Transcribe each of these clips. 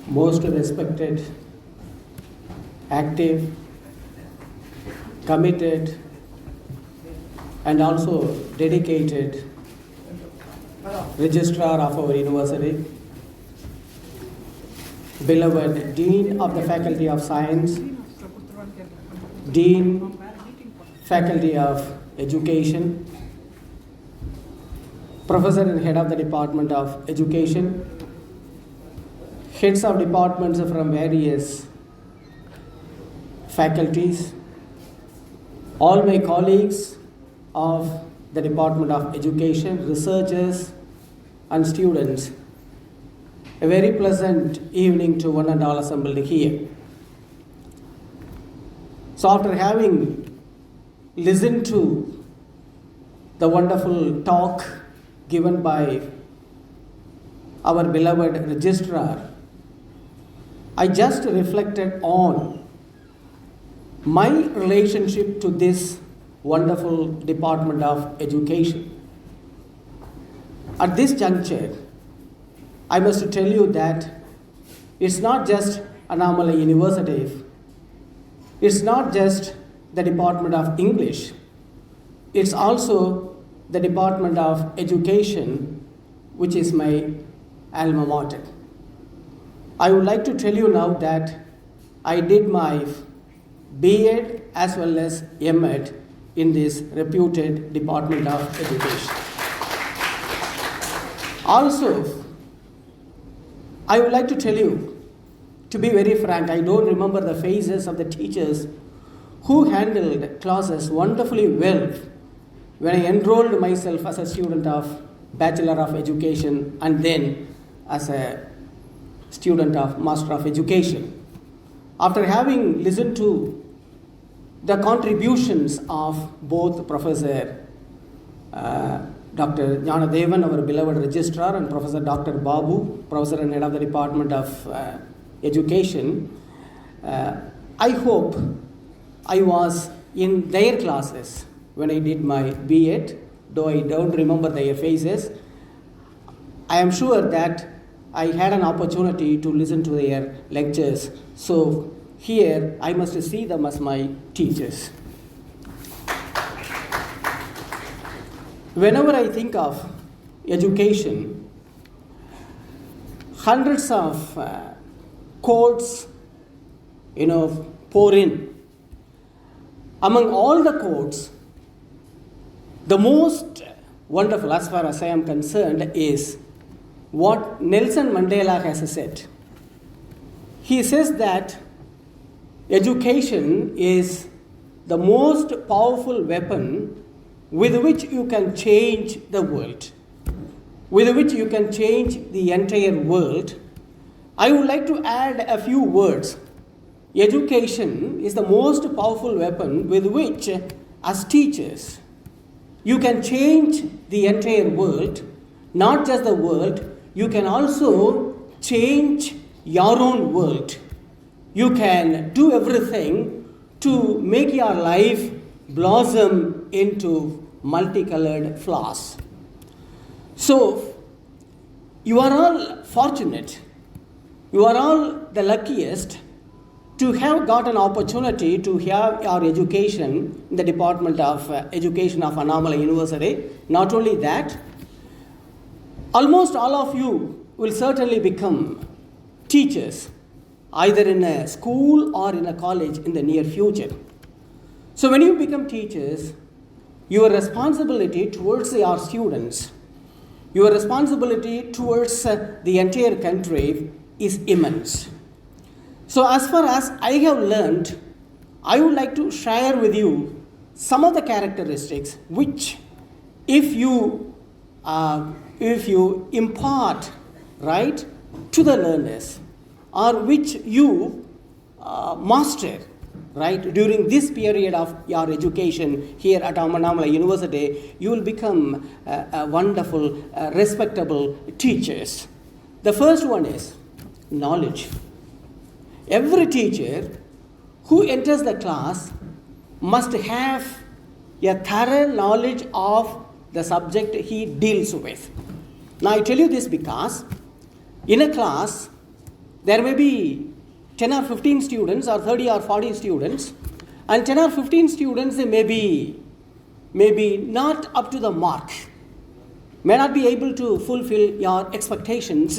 most respected, active, committed, and also dedicated registrar of our university, beloved Dean of the Faculty of Science, Dean, Faculty of Education, Professor and Head of the Department of Education, heads of departments from various faculties, all my colleagues of the Department of Education, researchers and students, a very pleasant evening to one and all assembled here. So after having listened to the wonderful talk given by our beloved registrar, I just reflected on my relationship to this wonderful Department of Education. At this juncture, I must tell you that it's not just Annamalai University, it's not just the Department of English, it's also the Department of Education, which is my alma mater. I would like to tell you now that I did my B.Ed as well as M.Ed in this reputed Department of Education. Also, I would like to tell you, to be very frank, I don't remember the faces of the teachers who handled classes wonderfully well when I enrolled myself as a student of Bachelor of Education and then as a student of Master of Education. After having listened to the contributions of both Professor Dr. Jnanadevan, our beloved registrar, and Professor Dr. Babu, Professor and Head of the Department of Education, I hope I was in their classes when I did my B.Ed, though I don't remember their faces. I am sure that I had an opportunity to listen to their lectures. So here I must see them as my teachers. Whenever I think of education, hundreds of quotes, pour in. Among all the quotes, the most wonderful, as far as I am concerned, is what Nelson Mandela has said. He says that education is the most powerful weapon with which you can change the world, with which you can change the entire world. I would like to add a few words. Education is the most powerful weapon with which, as teachers, you can change the entire world, not just the world, you can also change your own world. You can do everything to make your life blossom into multicolored flowers. So, you are all fortunate, you are all the luckiest to have got an opportunity to have your education in the Department of Education of Annamalai University. Not only that, almost all of you will certainly become teachers, either in a school or in a college in the near future. So when you become teachers, your responsibility towards your students, your responsibility towards the entire country is immense. So as far as I have learned, I would like to share with you some of the characteristics which, if you impart right to the learners, or which you master right during this period of your education here at Annamalai University, you will become wonderful, respectable teachers. The first one is knowledge. Every teacher who enters the class must have a thorough knowledge of the subject he deals with. Now I tell you this because in a class, There may be 10 or 15 students or 30 or 40 students, and 10 or 15 students they may be not up to the mark, may not be able to fulfill your expectations,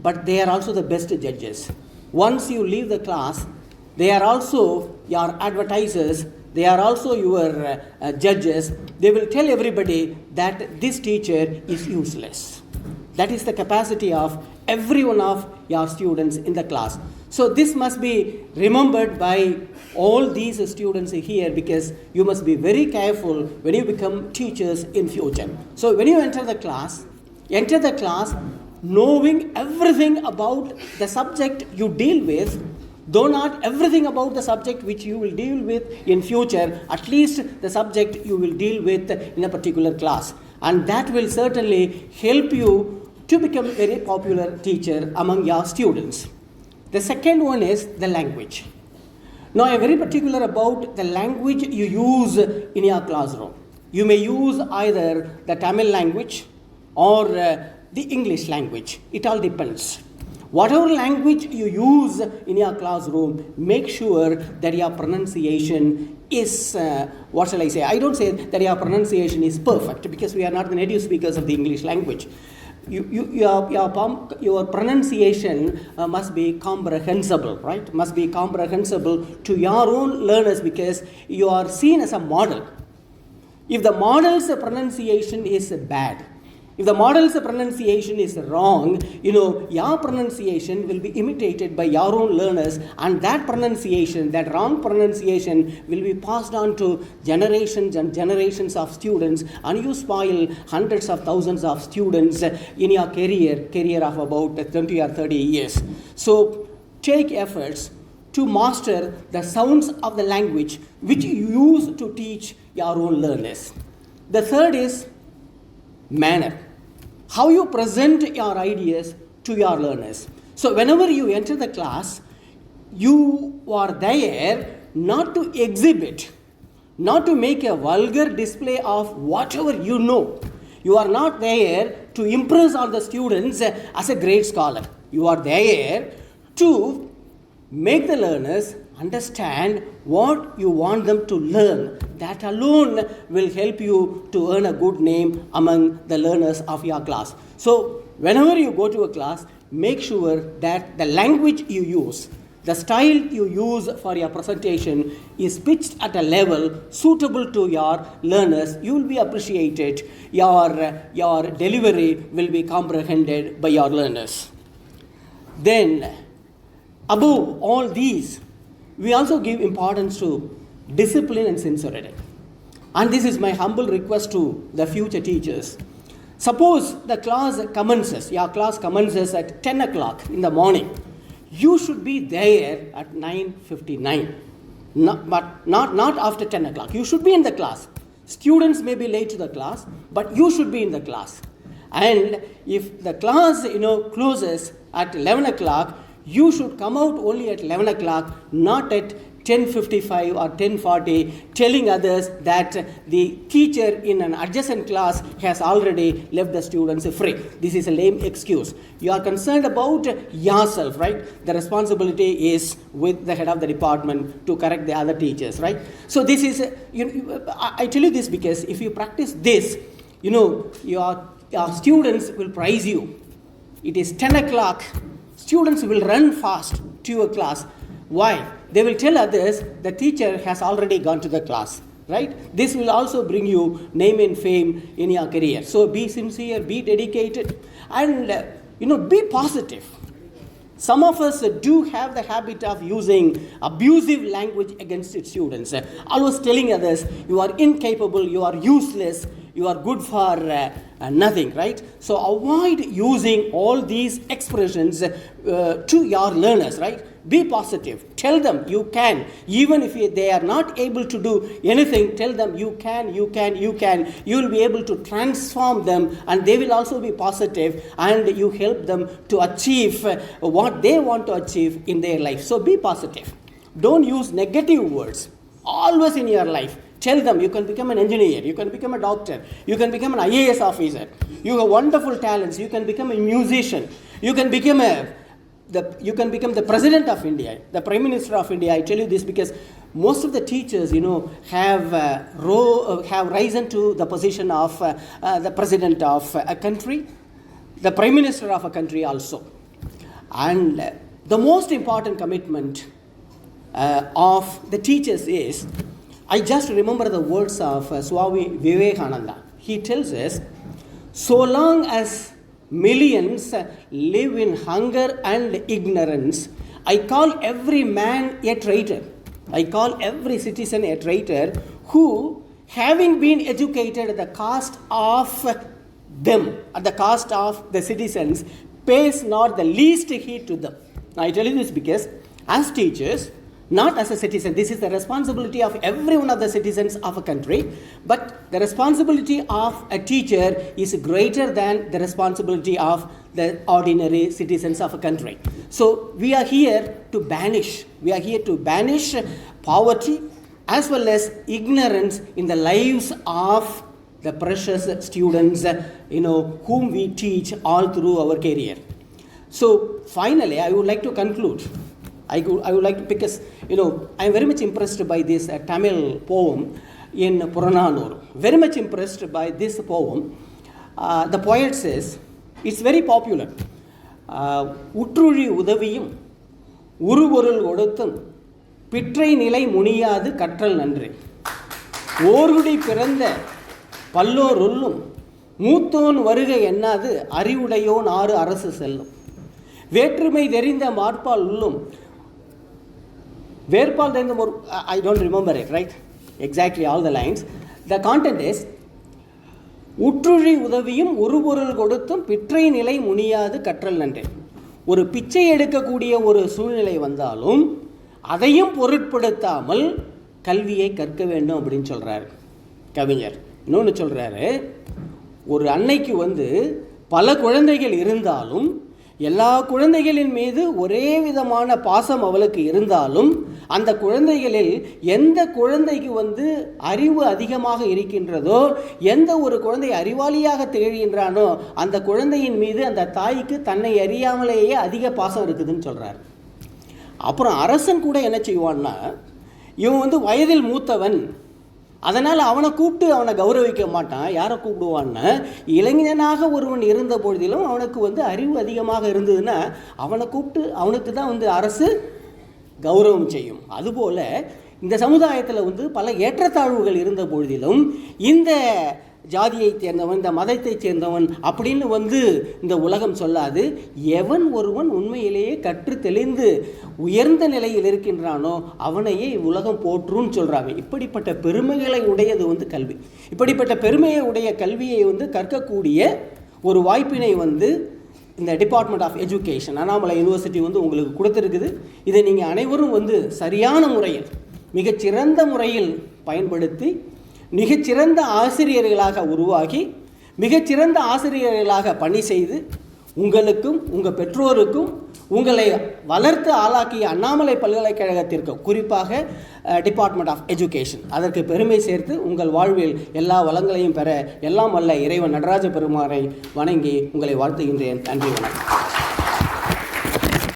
but they are also the best judges. Once you leave the class, they are also your advertisers, they are also your judges. They will tell everybody that this teacher is useless. That is the capacity of every one of your students in the class. So this must be remembered by all these students here, because you must be very careful when you become teachers in future. So when you enter the class knowing everything about the subject you deal with, though not everything about the subject which you will deal with in future, at least the subject you will deal with in a particular class. And that will certainly help you to become a very popular teacher among your students. The second one is the language. Now, I am very particular about the language you use in your classroom. You may use either the Tamil language or the English language. It all depends. Whatever language you use in your classroom, make sure that your pronunciation is, I don't say that your pronunciation is perfect, because we are not the native speakers of the English language. Your pronunciation must be comprehensible, right? Must be comprehensible to your own learners, because you are seen as a model. If the model's pronunciation is bad, if the model's pronunciation is wrong, your pronunciation will be imitated by your own learners, and that wrong pronunciation will be passed on to generations and generations of students, and you spoil hundreds of thousands of students in your career of about 20 or 30 years. So take efforts to master the sounds of the language which you use to teach your own learners. The third is manner. How you present your ideas to your learners. So whenever you enter the class, you are there not to exhibit, not to make a vulgar display of whatever you know. You are not there to impress on the students as a great scholar. You are there to make the learners understand what you want them to learn. That alone will help you to earn a good name among the learners of your class. So whenever you go to a class, make sure that the language you use, the style you use for your presentation is pitched at a level suitable to your learners. You will be appreciated. Your delivery will be comprehended by your learners. Then, above all these, we also give importance to discipline and sincerity. And this is my humble request to the future teachers. Suppose the class commences, your class commences at 10 o'clock in the morning. You should be there at 9:59. But not after 10 o'clock. You should be in the class. Students may be late to the class, but you should be in the class. And if the class closes at 11 o'clock, you should come out only at 11 o'clock, not at 10:55 or 10:40, telling others that the teacher in an adjacent class has already left the students free. This is a lame excuse. You are concerned about yourself, right? The responsibility is with the head of the department to correct the other teachers, right? So this is, I tell you this because if you practice this, your students will praise you. It is 10 o'clock. Students will run fast to your class. Why? They will tell others the teacher has already gone to the class, right? This will also bring you name and fame in your career. So be sincere, be dedicated, and be positive. Some of us do have the habit of using abusive language against its students. Always telling others, you are incapable, you are useless, you are good for nothing, right? So avoid using all these expressions to your learners, right? Be positive. Tell them you can. Even if they are not able to do anything, tell them you can. You will be able to transform them, and they will also be positive, and you help them to achieve what they want to achieve in their life. So be positive. Don't use negative words always in your life. Tell them you can become an engineer, you can become a doctor, you can become an IAS officer, you have wonderful talents, you can become a musician, you can become a you can become the President of India, the Prime Minister of India. I tell you this because most of the teachers, have risen to the position of the President of a country, the Prime Minister of a country also. And the most important commitment of the teachers is, I just remember the words of Swami Vivekananda. He tells us, so long as millions live in hunger and ignorance, I call every man a traitor. I call every citizen a traitor who, having been educated at the cost of them, at the cost of the citizens, pays not the least heed to them. Now, I tell you this because as teachers, not as a citizen, this is the responsibility of every one of the citizens of a country, but the responsibility of a teacher is greater than the responsibility of the ordinary citizens of a country. So we are here to banish poverty as well as ignorance in the lives of the precious students, whom we teach all through our career. So finally, I would like to conclude. I would like to, because I am very much impressed by this Tamil poem in Purananur. Very much impressed by this poem. The poet says, it's very popular. Utruri udaviyum uruvorul koduttum pitrai nilai muniyadu kattral nandre ஓர்குடி பிறந்த பல்லோர் உள்ளும் மூத்தோன் வருகை என்னாது அறிவுடையோன் ஆறு அரசு செல்லும் வேற்றுமை தெரிந்த மாற்பால் உள்ளும் வேர்பால் தெரிந்த I don't remember it, right? Exactly all the lines. The content is, உற்றுழி உதவியும் ஒருபொருள் கொடுத்தும் பிற்றை நிலை முனியாது கற்றல் நன்றே. ஒரு பிச்சை எடுக்கக்கூடிய ஒரு சூழ்நிலை வந்தாலும் அதையும் பொருட்படுத்தாமல் கல்வியை கற்க வேண்டும் அப்படின்னு சொல்கிறார் கவிஞர். இன்னொன்று சொல்கிறாரு, ஒரு அன்னைக்கு பல குழந்தைகள் இருந்தாலும் எல்லா குழந்தைகளின் மீது ஒரே விதமான பாசம் அவளுக்கு இருந்தாலும் அந்த குழந்தைகளில் எந்த குழந்தைக்கு அறிவு அதிகமாக இருக்கின்றதோ, எந்த ஒரு குழந்தை அறிவாளியாக திகழ்கின்றானோ அந்த குழந்தையின் மீது அந்த தாய்க்கு தன்னை அறியாமலேயே அதிக பாசம் இருக்குதுன்னு சொல்கிறார். அப்புறம் அரசன் கூட என்ன செய்வான்னா, இவன் வயதில் மூத்தவன், அதனால் அவனை கூப்பிட்டு அவனை கௌரவிக்க மாட்டான். யாரை கூப்பிடுவான்னா, இளைஞனாக ஒருவன் இருந்த பொழுதிலும் அவனுக்கு அறிவு அதிகமாக இருந்ததுன்னா அவனை கூப்பிட்டு அவனுக்கு தான் அரசு கௌரவம் செய்யும். அதுபோல் இந்த சமுதாயத்தில் பல ஏற்றத்தாழ்வுகள் இருந்த பொழுதிலும் இந்த ஜாதியைச் சேர்ந்தவன், இந்த மதத்தைச் சேர்ந்தவன் அப்படின்னு இந்த உலகம் சொல்லாது. எவன் ஒருவன் உண்மையிலேயே கற்று தெளிந்து உயர்ந்த நிலையில் இருக்கின்றானோ அவனையே உலகம் போற்றுன்னு சொல்கிறாங்க. இப்படிப்பட்ட பெருமைகளை உடையது கல்வி. இப்படிப்பட்ட பெருமையை உடைய கல்வியை கற்கக்கூடிய ஒரு வாய்ப்பினை இந்த department of education, Annamalai university உங்களுக்கு கொடுத்துருக்குது. இதை நீங்கள் அனைவரும் சரியான முறையில், மிகச்சிறந்த முறையில் பயன்படுத்தி மிகச்சிறந்த ஆசிரியர்களாக உருவாகி மிகச்சிறந்த ஆசிரியர்களாக பணி செய்து உங்களுக்கும் உங்கள் பெற்றோருக்கும் உங்களை வளர்த்து ஆளாக்கிய அண்ணாமலை பல்கலைக்கழகத்திற்கும், குறிப்பாக டிபார்ட்மெண்ட் ஆஃப் எஜுகேஷன், அதற்கு பெருமை சேர்த்து உங்கள் வாழ்வில் எல்லா வளங்களையும் பெற எல்லாம் வல்ல இறைவன் நடராஜ பெருமானை வணங்கி உங்களை வாழ்த்துகின்றேன். நன்றி, வணக்கம்.